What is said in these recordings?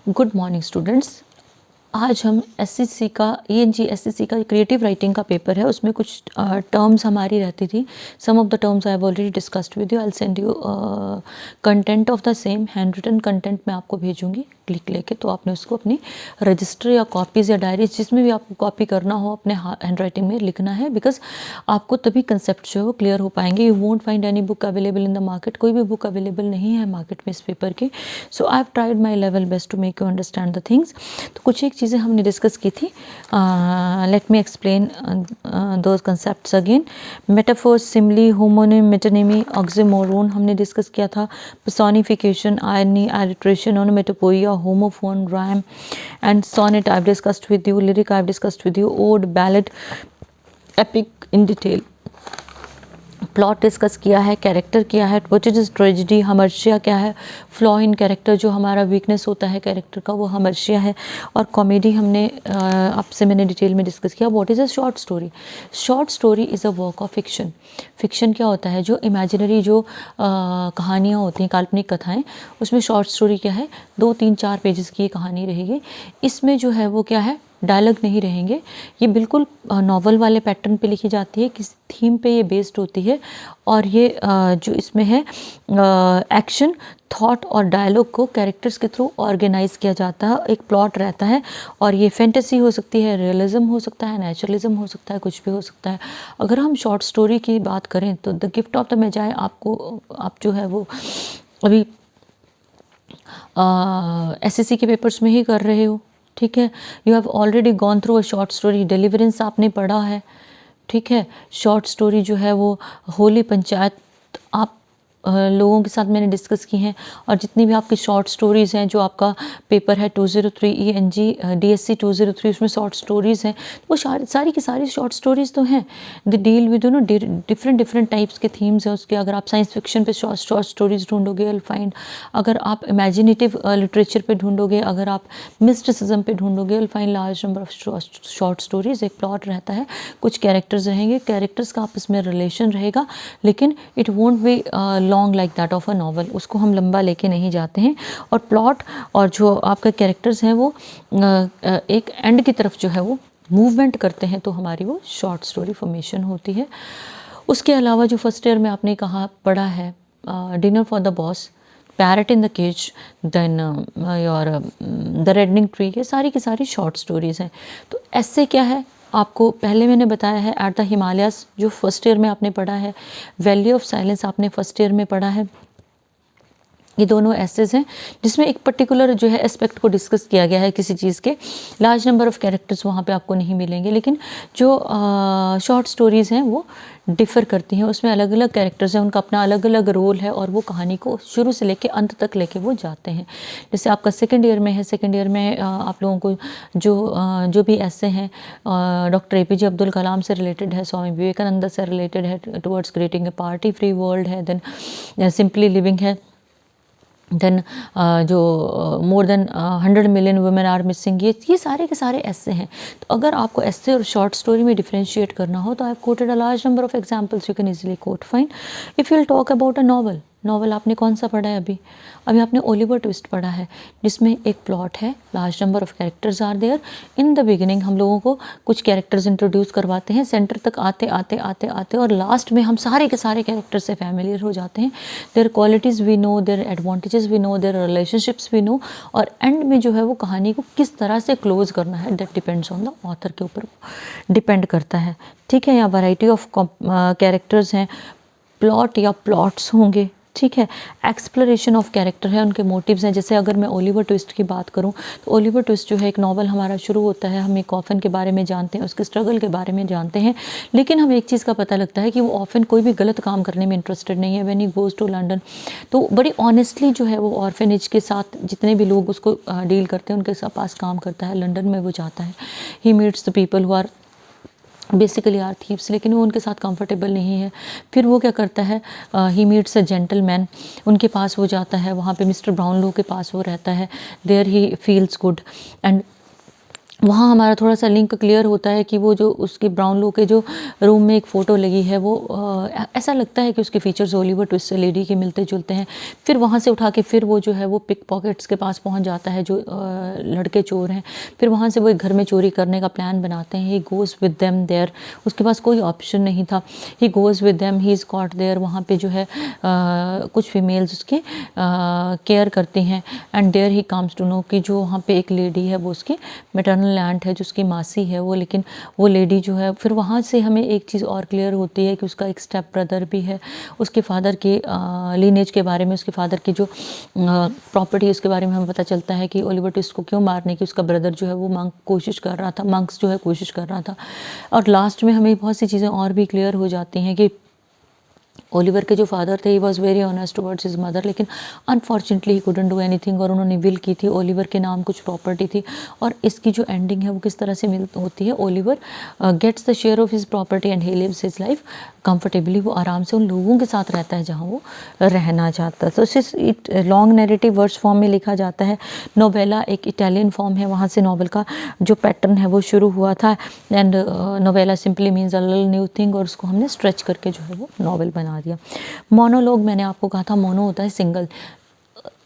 Good morning students. आज हम SSC का ईएनजी एसएससी का क्रिएटिव राइटिंग का पेपर है। उसमें कुछ टर्म्स हमारी रहती थी। Some of the terms I have already discussed with you. I will send you content of the same, hand written content मैं आपको भेजूंगी क्लिक लेके, तो आपने उसको अपनी रजिस्टर या कॉपीज़ या डायरीज जिसमें भी आपको कॉपी करना हो अपने हैंड राइटिंग में लिखना है, बिकॉज आपको तभी कंसेप्ट जो है वो क्लियर हो पाएंगे। You won't find any book available in the market. कोई भी बुक अवेलेबल नहीं है मार्केट में इस पेपर की। So I have tried my level best to make you understand the things. तो कुछ एक चीज़ें हमने डिस्कस की थी। Let me explain those concepts again. Metaphor, simile, homonym, metonymy, oxymoron हमने डिस्कस किया था। personification, irony, alliteration, onomatopoeia, homophone, rhyme and sonnet I've discussed with you. Lyric I've discussed with you. Ode, ballad, epic in detail. Plot discuss किया है, character किया है, what is tragedy, हमर्शिया क्या है, flaw in character, जो हमारा weakness होता है कैरेक्टर का वो हमर्शिया है, और कॉमेडी हमने आपसे मैंने डिटेल में डिस्कस किया। What is a short story. Short story is a work of fiction. Fiction क्या होता है, जो इमेजिनरी जो कहानियाँ होती हैं, काल्पनिक कथाएँ, उसमें शॉर्ट स्टोरी क्या है, 2, 3, 4 पेजेस की ये कहानी रहेगी। इसमें जो है वो क्या है, डायलॉग नहीं रहेंगे। ये बिल्कुल नॉवल वाले पैटर्न पे लिखी जाती है, किसी थीम पे ये बेस्ड होती है, और ये जो इसमें है एक्शन, थॉट और डायलॉग को कैरेक्टर्स के थ्रू ऑर्गेनाइज किया जाता है। एक प्लॉट रहता है, और ये फैंटेसी हो सकती है, रियलिज्म हो सकता है, नेचुरलिज्म हो सकता है, कुछ भी हो सकता है। अगर हम शॉर्ट स्टोरी की बात करें तो द गिफ्ट ऑफ द मैजाय आपको, आप जो है वो अभी एसएससी के पेपर्स में ही कर रहे हो, ठीक है। You have already gone through a short story. Deliverance आपने पढ़ा है, ठीक है। शॉर्ट स्टोरी जो है वो होली पंचायत आप लोगों के साथ मैंने डिस्कस की हैं, और जितनी भी आपकी शॉर्ट स्टोरीज़ हैं, जो आपका पेपर है 203 ईएनजी डीएससी 203, उसमें शॉर्ट स्टोरीज़ हैं, वो सारी की सारी शॉर्ट स्टोरीज़ तो हैं। The deal with different types के थीम्स हैं उसके। अगर आप साइंस फिक्शन पे शॉर्ट स्टोरीज ढूंढोगे विल फाइंड, अगर आप इमेजिनेटिव लिटरेचर पे ढूंढोगे, अगर आप मिस्टिसिज्म पे ढूंढोगे will find large number of short stories. एक प्लॉट रहता है, कुछ कैरेक्टर्स रहेंगे, कैरेक्टर्स का आपस में रिलेशन रहेगा, लेकिन it won't be long like that of a novel. उसको हम लंबा लेके नहीं जाते हैं। और प्लॉट और जो आपके कैरेक्टर्स हैं वो एक एंड की तरफ जो है वो मूवमेंट करते हैं, तो हमारी वो शॉर्ट स्टोरी फॉर्मेशन होती है। उसके अलावा जो फर्स्ट ईयर में आपने कहा पढ़ा है, dinner for the boss, parrot in the cage, then your the reddening tree, ये सारी की सारी शॉर्ट स्टोरीज़ हैं। तो ऐसे क्या है, आपको पहले मैंने बताया है एट द हिमालयाज़, जो फर्स्ट ईयर में आपने पढ़ा है। वैली ऑफ साइलेंस आपने फर्स्ट ईयर में पढ़ा है। ये दोनों एसेज हैं जिसमें एक पर्टिकुलर जो है एस्पेक्ट को डिस्कस किया गया है किसी चीज़ के। लार्ज नंबर ऑफ कैरेक्टर्स वहाँ पे आपको नहीं मिलेंगे, लेकिन जो शॉर्ट स्टोरीज़ हैं वो डिफ़र करती हैं। उसमें अलग अलग कैरेक्टर्स हैं, उनका अपना अलग अलग रोल है, और वो कहानी को शुरू से लेके अंत तक लेके वो जाते हैं। जैसे आपका सेकेंड ईयर में है, सेकेंड ईयर में आप लोगों को जो भी ऐसे हैं डॉक्टर एपीजे अब्दुल कलाम से रिलेटेड है, स्वामी विवेकानंद से रिलेटेड है, towards creating a party free world है, देन सिंपली लिविंग है, देन जो more than 100 million women are missing, ये सारे के सारे ऐसे हैं। तो अगर आपको ऐसे और शॉर्ट स्टोरी में डिफ्रेंशिएट करना हो तो I have quoted a large number of examples, you can easily quote fine. If you will talk about a novel आपने कौन सा पढ़ा है अभी आपने ओलिवर ट्विस्ट पढ़ा है, जिसमें एक प्लॉट है, large number of characters are there. In the beginning हम लोगों को कुछ कैरेक्टर्स इंट्रोड्यूस करवाते हैं, सेंटर तक आते आते आते आते और लास्ट में हम सारे के सारे कैरेक्टर्स से फैमिलियर हो जाते हैं। Their qualities we know, their advantages we know, their relationships we know, और एंड में जो है वो कहानी को किस तरह से क्लोज करना है, that depends on the author के ऊपर डिपेंड करता है, ठीक है। या वैरायटी ऑफ कैरेक्टर्स हैं, प्लॉट या प्लॉट्स होंगे, ठीक है। एक्सप्लोरेशन ऑफ कैरेक्टर है, उनके मोटिव्स हैं। जैसे अगर मैं ओलिवर ट्विस्ट की बात करूं तो ओलिवर ट्विस्ट जो है एक नॉवल हमारा शुरू होता है, हम एक ऑफन के बारे में जानते हैं, उसके स्ट्रगल के बारे में जानते हैं, लेकिन हमें एक चीज़ का पता लगता है कि वो ऑफन कोई भी गलत काम करने में इंटरेस्टेड नहीं है। When he goes to London, तो बड़ी ऑनेस्टली जो है वो ऑर्फेनेज के साथ जितने भी लोग उसको डील करते हैं उनके साथ पास काम करता है। लंदन में वो जाता है, he meets the people who are basically are thieves, लेकिन वो उनके साथ कंफर्टेबल नहीं है। फिर वो क्या करता है, ही मीट्स अ जेंटलमैन, उनके पास वो जाता है, वहाँ पे मिस्टर ब्राउनलो के पास वो रहता है, there he feels good, and वहाँ हमारा थोड़ा सा लिंक क्लियर होता है कि वो जो उसकी ब्राउनलो के जो रूम में एक फ़ोटो लगी है वो ऐसा लगता है कि उसके फीचर्स ओलिवर ट्विस्ट लेडी के मिलते जुलते हैं। फिर वहाँ से उठा के फिर वो जो है वो पिक पॉकेट्स के पास पहुँच जाता है जो लड़के चोर हैं। फिर वहाँ से वो एक घर में चोरी करने का प्लान बनाते हैं। He goes with them there, उसके पास कोई ऑप्शन नहीं था। He goes with them, he is caught there. वहाँ पे जो है कुछ फीमेल्स उसकी केयर करती हैं। And there he comes to know कि जो वहाँ पे एक लेडी है वो उसकी मैटरनल आंट है, जो उसकी मासी है वो, लेकिन वो लेडी जो है फिर वहाँ से हमें एक चीज़ और क्लियर होती है कि उसका एक स्टेप ब्रदर भी है। उसके फादर के लीनेज के बारे में, उसके फादर की जो प्रॉपर्टी है उसके बारे में हमें पता चलता है कि ओलिवर ट्विस्ट को क्यों मारने की उसका ब्रदर जो है वो मंक्स जो है कोशिश कर रहा था। और लास्ट में हमें बहुत सी चीज़ें और भी क्लियर हो जाती हैं कि ओलिवर के जो फादर थे, he was very honest towards his mother, लेकिन unfortunately he couldn't do anything, और उन्होंने विल की थी, ओलिवर के नाम कुछ प्रॉपर्टी थी। और इसकी जो एंडिंग है वो किस तरह से होती है, Oliver gets the share of his property and he lives his life comfortably. वो आराम से उन लोगों के साथ रहता है जहाँ वो रहना चाहता है। तो it long narrative words form में लिखा जाता है। नोवेला एक इटालियन फॉर्म है, वहाँ से नॉवल का जो पैटर्न है वो शुरू हुआ था। And novella simply means a little new thing, और उसको हमने स्ट्रेच करके जो है वो नॉवल बना दिया। मोनोलॉग मैंने आपको कहा था, मोनो होता है single.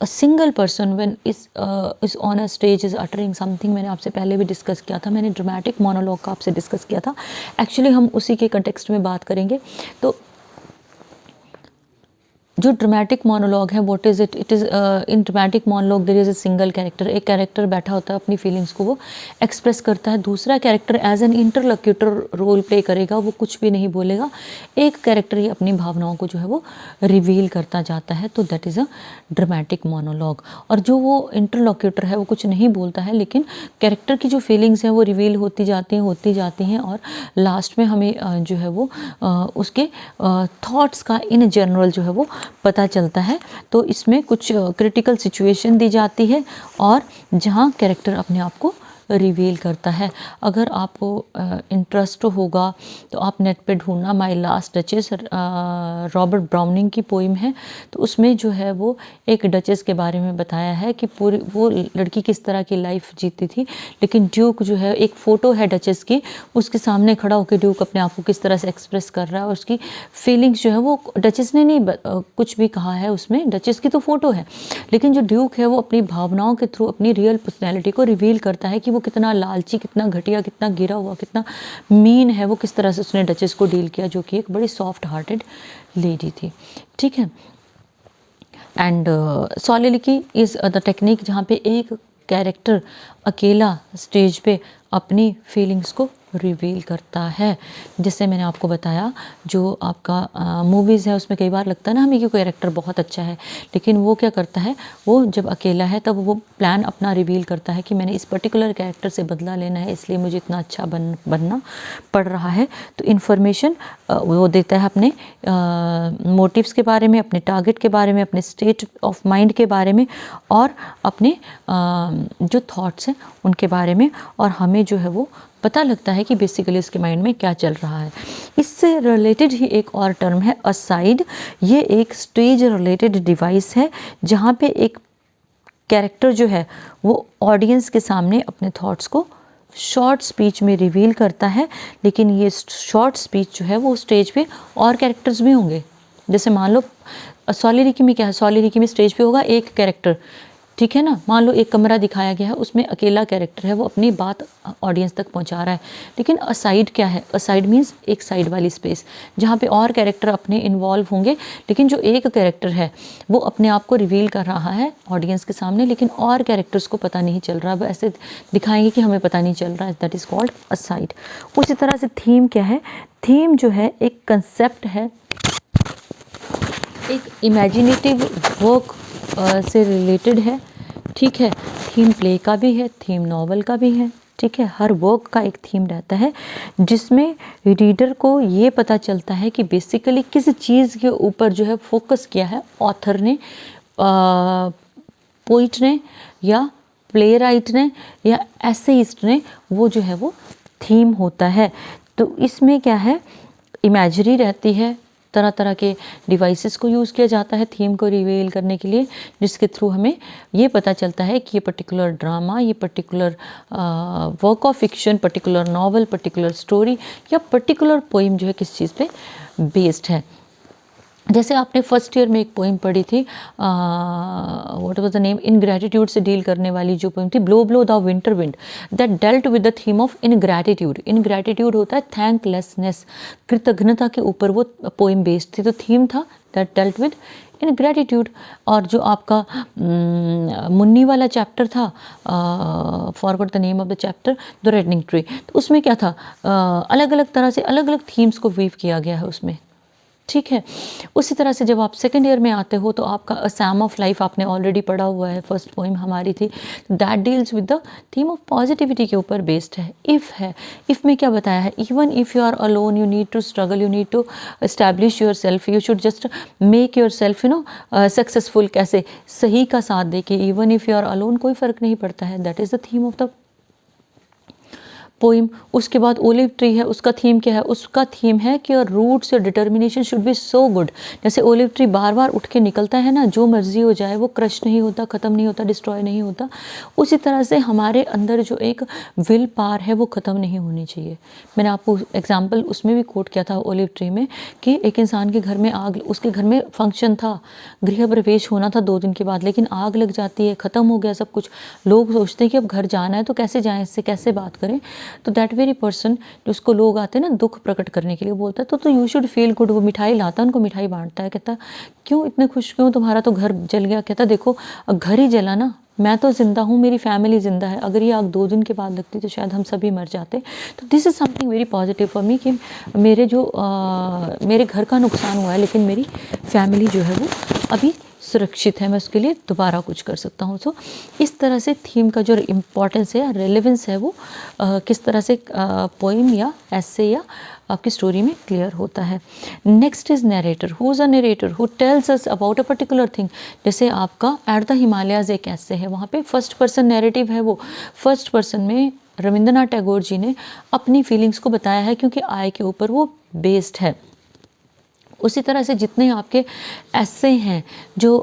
A single person when is on a stage is uttering something, मैंने आपसे पहले भी डिस्कस किया था। मैंने ड्रामेटिक मोनोलॉग का आपसे डिस्कस किया था। एक्चुअली हम उसी के कंटेक्स्ट में बात करेंगे। तो जो ड्रामेटिक मोनोलॉग है, what is it is in dramatic monologue there is a single character. एक कैरेक्टर बैठा होता है, अपनी फीलिंग्स को वो एक्सप्रेस करता है। दूसरा character as an interlocutor role play करेगा, वो कुछ भी नहीं बोलेगा। एक कैरेक्टर ही अपनी भावनाओं को जो है वो रिवील करता जाता है। तो that is a dramatic monologue. और जो वो इंटरलोक्यूटर है वो कुछ नहीं बोलता है, लेकिन कैरेक्टर की जो फीलिंग्स हैं वो रिवील होती जाती हैं और लास्ट में हमें जो है वो उसके थॉट्स का इन जनरल जो है वो पता चलता है। तो इसमें कुछ क्रिटिकल सिचुएशन दी जाती है और जहाँ कैरेक्टर अपने आप को रिवील करता है। अगर आपको इंटरेस्ट होगा तो आप नेट पे ढूंढना, my last duchess Robert browning की पोइम है। तो उसमें जो है वो एक डचेस के बारे में बताया है कि पूरी वो लड़की किस तरह की लाइफ जीती थी, लेकिन ड्यूक जो है, एक फ़ोटो है डचेस की, उसके सामने खड़ा होकर ड्यूक अपने आप को किस तरह से एक्सप्रेस कर रहा है और उसकी फीलिंग्स जो है वो डचेस ने नहीं कुछ भी कहा है उसमें, डचेस की तो फ़ोटो है, लेकिन जो ड्यूक है वो अपनी भावनाओं के थ्रू अपनी रियल पर्सनैलिटी को रिवील करता है कि वो कितना लालची, कितना घटिया, कितना गिरा हुआ, कितना मीन है, वो किस तरह से उसने डचेस को डील किया, जो कि एक बड़ी सॉफ्ट हार्टेड लेडी थी। ठीक है। एंड सॉलिलिकी इज़ द टेक्निक जहाँ पे एक कैरेक्टर अकेला स्टेज पे अपनी फीलिंग्स को रिवील करता है। जैसे मैंने आपको बताया, जो आपका मूवीज़ है उसमें कई बार लगता है ना हमें कि कोई कैरेक्टर बहुत अच्छा है, लेकिन वो क्या करता है, वो जब अकेला है तब वो प्लान अपना रिवील करता है कि मैंने इस पर्टिकुलर कैरेक्टर से बदला लेना है, इसलिए मुझे इतना अच्छा बनना पड़ रहा है। तो इन्फॉर्मेशन वो देता है अपने मोटिव्स के बारे में, अपने टारगेट के बारे में, अपने स्टेट ऑफ माइंड के बारे में और अपने जो थॉट्स हैं उनके बारे में, और हमें जो है वो पता लगता है कि बेसिकली उसके माइंड में क्या चल रहा है। इससे रिलेटेड ही एक और टर्म है असाइड। ये एक स्टेज रिलेटेड डिवाइस है जहाँ पे एक कैरेक्टर जो है वो ऑडियंस के सामने अपने थॉट्स को शॉर्ट स्पीच में रिवील करता है, लेकिन ये शॉर्ट स्पीच जो है वो स्टेज पे और कैरेक्टर्स भी होंगे। जैसे मान लो सॉलिरिकी में क्या है, सॉलिरिकी में स्टेज पे होगा एक कैरेक्टर, ठीक है ना। मान लो एक कमरा दिखाया गया है, उसमें अकेला कैरेक्टर है, वो अपनी बात ऑडियंस तक पहुंचा रहा है। लेकिन असाइड क्या है, असाइड मीन्स एक साइड वाली स्पेस जहाँ पे और कैरेक्टर अपने इन्वॉल्व होंगे, लेकिन जो एक कैरेक्टर है वो अपने आप को रिवील कर रहा है ऑडियंस के सामने, लेकिन और कैरेक्टर्स को पता नहीं चल रहा, वो ऐसे दिखाएंगे कि हमें पता नहीं चल रहा है। That is called aside. उसी तरह से थीम क्या है, थीम जो है एक कंसेप्ट है, एक इमेजिनेटिव वर्क से रिलेटेड है। ठीक है। थीम प्ले का भी है, थीम नॉवल का भी है। ठीक है। हर वर्क का एक थीम रहता है जिसमें रीडर को ये पता चलता है कि बेसिकली किस चीज़ के ऊपर जो है फोकस किया है ऑथर ने, पोइट ने या प्ले राइट ने या एसेइस्ट ने, वो जो है वो थीम होता है। तो इसमें क्या है, इमेजरी रहती है, तरह तरह के डिवाइसेस को यूज़ किया जाता है थीम को रिवील करने के लिए, जिसके थ्रू हमें ये पता चलता है कि ये पर्टिकुलर ड्रामा, ये particular work of fiction, particular novel, particular story या पर्टिकुलर पोइम जो है किस चीज़ पे बेस्ड है। जैसे आपने फर्स्ट ईयर में एक पोइम पढ़ी थी, what was the name, ingratitude से डील करने वाली जो पोइम थी, blow blow the winter wind, that dealt with the theme of ingratitude. Ingratitude होता है थैंकलेसनेस, कृतज्ञता के ऊपर वो पोइम बेस्ड थी, तो थीम था दैट डेल्ट विद इनग्रैटिट्यूड। और जो आपका मुन्नी वाला चैप्टर था, forgot the name of the chapter, the reddening tree, तो उसमें क्या था, अलग अलग तरह से अलग अलग थीम्स को वीव किया गया है उसमें, ठीक है। उसी तरह से जब आप सेकेंड ईयर में आते हो तो आपका अ सैम ऑफ लाइफ आपने ऑलरेडी पढ़ा हुआ है, फर्स्ट पोइम हमारी थी, that deals with the theme of positivity के ऊपर बेस्ड है। इफ़ है, इफ़ में क्या बताया है, even if you are alone you need to struggle, you need to establish yourself, you should just make yourself successful. कैसे, सही का साथ दे के, even if you are alone, कोई फ़र्क नहीं पड़ता है, that is the theme of the poem. उसके बाद ओलिव ट्री है, उसका थीम क्या है, उसका थीम है कि your roots your determination should be so good. जैसे ओलिव ट्री बार बार उठ के निकलता है ना, जो मर्जी हो जाए वो क्रश नहीं होता, ख़त्म नहीं होता, डिस्ट्रॉय नहीं होता, उसी तरह से हमारे अंदर जो एक विल पावर है वो ख़त्म नहीं होनी चाहिए। मैंने आपको एग्जाम्पल उसमें भी कोट किया था ओलिव ट्री में, कि एक इंसान के घर में आग, उसके घर में फंक्शन था, गृह प्रवेश होना था 2 दिन के बाद, लेकिन आग लग जाती है, ख़त्म हो गया सब कुछ। लोग सोचते हैं कि अब घर जाना है तो कैसे जाएं, इससे कैसे बात करें, तो दैट वेरी पर्सन जिसको लोग आते हैं ना दुख प्रकट करने के लिए, बोलता है तो यू शुड फील गुड। वो मिठाई लाता है, उनको मिठाई बांटता है, कहता क्यों इतने खुश क्यों, तुम्हारा तो घर जल गया। कहता देखो घर ही जला ना, मैं तो ज़िंदा हूँ, मेरी फैमिली ज़िंदा है, अगर ये आग 2 दिन के बाद लगती तो शायद हम सभी मर जाते। तो this is something very positive for me, कि मेरे जो मेरे घर का नुकसान हुआ है लेकिन मेरी फैमिली जो है वो अभी सुरक्षित है, मैं उसके लिए दोबारा कुछ कर सकता हूँ। सो इस तरह से थीम का जो इम्पोर्टेंस है या रेलेवेंस है वो किस तरह से पोइम या ऐसे या आपकी स्टोरी में क्लियर होता है। Next is narrator. Who is a narrator, who tells us about a particular thing. जैसे आपका एट द हिमालयाज एक ऐसे है, वहाँ पे फर्स्ट पर्सन नैरेटिव है, वो फर्स्ट पर्सन में रविंद्रनाथ टैगोर जी ने अपनी फीलिंग्स को बताया है, क्योंकि आई के ऊपर वो बेस्ड है। उसी तरह से जितने आपके ऐसे हैं, जो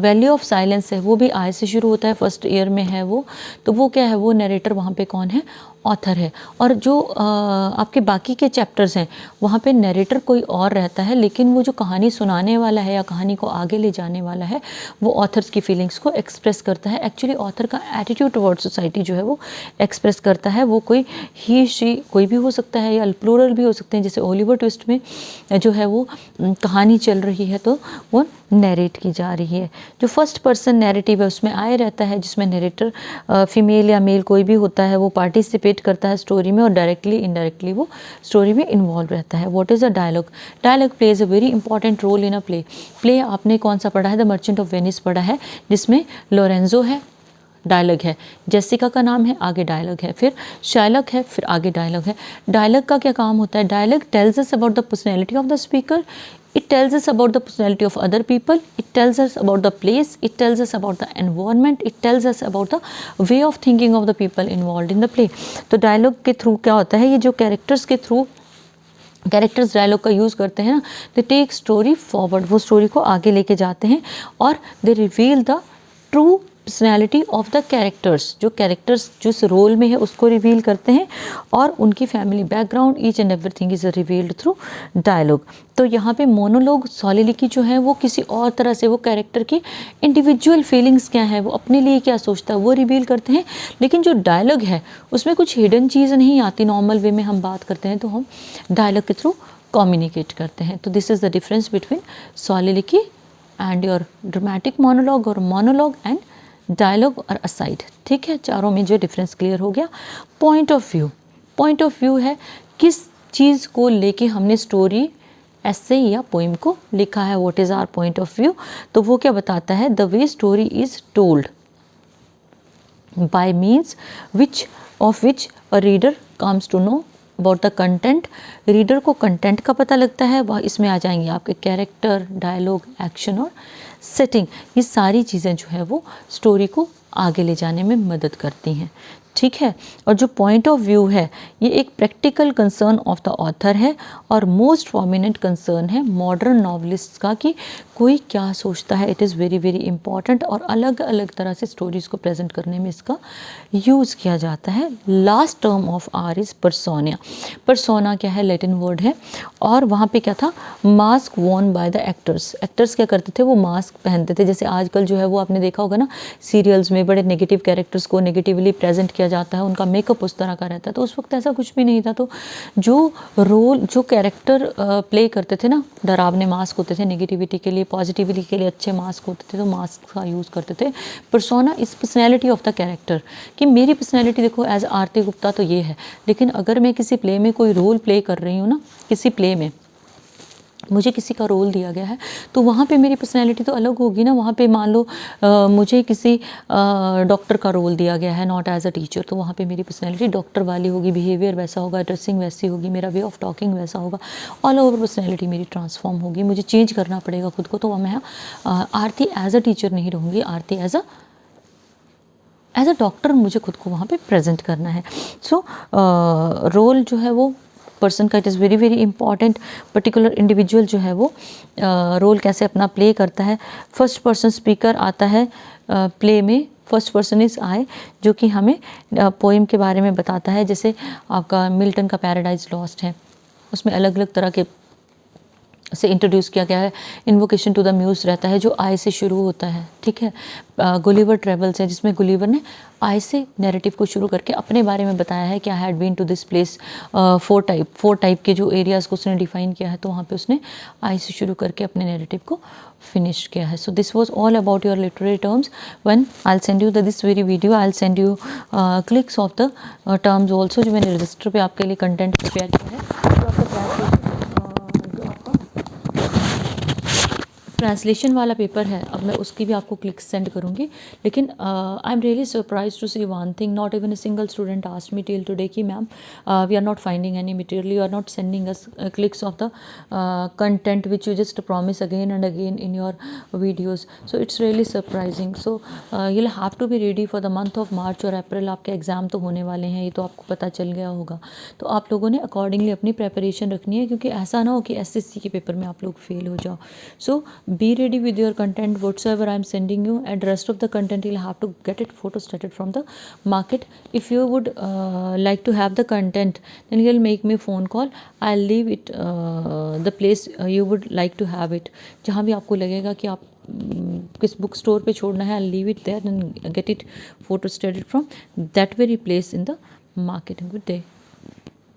वैल्यू ऑफ साइलेंस है वो भी आई से शुरू होता है, फर्स्ट ईयर में है वो, तो वो क्या है, वो नरेटर वहाँ पे कौन है, ऑथर है। और जो आपके बाकी के चैप्टर्स हैं वहाँ पे नरेटर कोई और रहता है, लेकिन वो जो कहानी सुनाने वाला है या कहानी को आगे ले जाने वाला है वो ऑथर्स की फीलिंग्स को एक्सप्रेस करता है। एक्चुअली ऑथर का एटीट्यूड टुवर्ड सोसाइटी जो है वो एक्सप्रेस करता है। वो कोई ही शी कोई भी हो सकता है या प्लूरल भी हो सकते हैं। जैसे ओलिवर ट्विस्ट में जो है वो कहानी चल रही है तो वो नरेट की जा रही है। जो फर्स्ट पर्सन नैरेटिव है उसमें आए रहता है, जिसमें नरेटर फीमेल या मेल कोई भी होता है, वो पार्टिसिपेट करता है स्टोरी में और डायरेक्टली इनडायरेक्टली वो स्टोरी में इन्वॉल्व रहता है। What is a dialogue? Dialogue plays a very important role in a play. Play आपने कौन सा पढ़ा है? द मर्चेंट ऑफ वेनिस पढ़ा है, जिसमें लोरेंजो है, डायलॉग है, जेसिका का नाम है, आगे डायलॉग है, फिर शायलक है, फिर आगे डायलॉग है। डायलॉग का क्या काम होता है? Dialogue tells us about the personality of the speaker, it tells us about the personality of other people, it tells us about the place, it tells us about the environment, it tells us about the way of thinking of the people involved in the play। तो dialogue के through क्या होता है, ये जो characters के through characters dialogue का use करते हैं ना, दे टेक स्टोरी फॉरवर्ड, वो स्टोरी को आगे लेके जाते हैं और they reveal the true personality of the characters. जो कैरेक्टर्स जिस रोल में है उसको रिवील करते हैं और उनकी family background, each and everything is revealed through dialogue. तो यहाँ पे मोनोलॉग सॉलिलिकी जो है वो किसी और तरह से वो कैरेक्टर की इंडिविजुअल फीलिंग्स क्या है, वो अपने लिए क्या सोचता है वो रिवील करते हैं। लेकिन जो डायलॉग है उसमें कुछ हिडन चीज़ नहीं आती। नॉर्मल वे में हम बात करते हैं तो हम डायलॉग के थ्रू कम्युनिकेट करते हैं। तो this is the difference between soliloquy and your dramatic monologue और मोनोलॉग एंड डायलॉग और असाइड। ठीक है, चारों में जो डिफरेंस क्लियर हो गया। Point of view, point of view है किस चीज़ को लेके हमने स्टोरी ऐसे या पोइम को लिखा है। What is our point of view? तो वो क्या बताता है? The way story is told by means which of which a reader comes to know about the content. Reader को कंटेंट का पता लगता है, वह इसमें आ जाएंगे आपके कैरेक्टर, डायलॉग, एक्शन और सेटिंग। ये सारी चीज़ें जो है वो स्टोरी को आगे ले जाने में मदद करती हैं। ठीक है। और जो पॉइंट ऑफ व्यू है ये एक practical concern of the author है और मोस्ट प्रोमिनेंट कंसर्न है मॉडर्न नॉवलिस्ट का कि कोई क्या सोचता है। It is very very important और अलग अलग तरह से स्टोरीज़ को प्रेजेंट करने में इसका यूज़ किया जाता है। Last term of R is persona. Persona क्या है, लैटिन वर्ड है और वहाँ पे क्या था, mask Warne by the actors. Actors क्या करते थे, वो मास्क पहनते थे। जैसे आजकल जो है वो आपने देखा होगा ना, सीरियल्स में बड़े नेगेटिव कैरेक्टर्स को नेगेटिवली प्रेजेंट किया जाता है, उनका मेकअप उस तरह का रहता है। तो उस वक्त ऐसा कुछ भी नहीं था। तो जो रोल, जो कैरेक्टर प्ले करते थे ना, डरावने मास्क होते थे नेगेटिविटी के लिए, पॉजिटिविटी के लिए अच्छे मास्क होते थे, तो मास्क का यूज़ करते थे। परसोना इस पर्सनैलिटी ऑफ द कैरेक्टर, कि मेरी पर्सनैलिटी देखो एज आरती गुप्ता तो ये है, लेकिन अगर मैं किसी प्ले में कोई रोल प्ले कर रही हूँ ना, किसी प्ले में मुझे किसी का रोल दिया गया है, तो वहाँ पे मेरी पर्सनैलिटी तो अलग होगी ना। वहाँ पे मान लो मुझे किसी डॉक्टर का रोल दिया गया है, नॉट एज अ टीचर, तो वहाँ पे मेरी पर्सनैलिटी डॉक्टर वाली होगी, बिहेवियर वैसा होगा, ड्रेसिंग वैसी होगी, मेरा वे ऑफ टॉकिंग वैसा होगा, ऑल ओवर पर्सनैलिटी मेरी ट्रांसफॉर्म होगी, मुझे चेंज करना पड़ेगा खुद को। तो मैं आरती एज अ टीचर नहीं रहूँगी, आरती एज अ डॉक्टर मुझे खुद को वहाँ पे प्रेजेंट करना है। सो रोल जो है वो पर्सन का, it is very very important. Particular individual जो है वो रोल कैसे अपना प्ले करता है। फर्स्ट पर्सन स्पीकर आता है प्ले में, फर्स्ट पर्सन इज़ आई, जो कि हमें पोइम के बारे में बताता है। जैसे आपका मिल्टन का पैराडाइज लॉस्ट है, उसमें अलग अलग तरह के से इंट्रोड्यूस किया गया है। इन्वोकेशन टू द म्यूज़ रहता है जो आई से शुरू होता है, ठीक है। गुलिवर ट्रेवल्स है जिसमें गुलिवर ने आई से नैरेटिव को शुरू करके अपने बारे में बताया है कि I had been to this place. Four type के जो एरियाज़ को उसने डिफाइन किया है, तो वहाँ पे उसने आई से शुरू करके अपने नैरेटिव को फिनिश किया है। So this was all about your literary terms. When I will send you this very video, I will send you clicks of the terms also, जो मैंने रजिस्टर पे आपके लिए कंटेंट प्रिपेयर किया है। तो आपका ट्रांसलेशन वाला पेपर है, अब मैं उसकी भी आपको क्लिक्स सेंड करूँगी। लेकिन I am really surprise to see one thing, not even a single student asked me till today कि ma'am we are not finding any material, you are not sending us clicks of the content which you just promise again and again in your videos. So it's really surprising. So you have to be ready for the month of March और April. आपके exam तो होने वाले हैं, ये तो आपको पता चल गया होगा। तो आप लोगों ने अकॉर्डिंगली अपनी प्रेपरेशन रखनी है, क्योंकि ऐसा ना हो कि SSC के पेपर में आप लोग फेल हो जाओ। सो be ready with your content whatsoever I am sending you, and rest of the content you'll have to get it photo stated from the market. If you would like to have the content, then you'll make me phone call. I'll leave it the place you would like to have it. जहाँ भी आपको लगेगा कि आप किस book store पे छोड़ना है, I'll leave it there and get it photo stated from that very place in the market. Good day.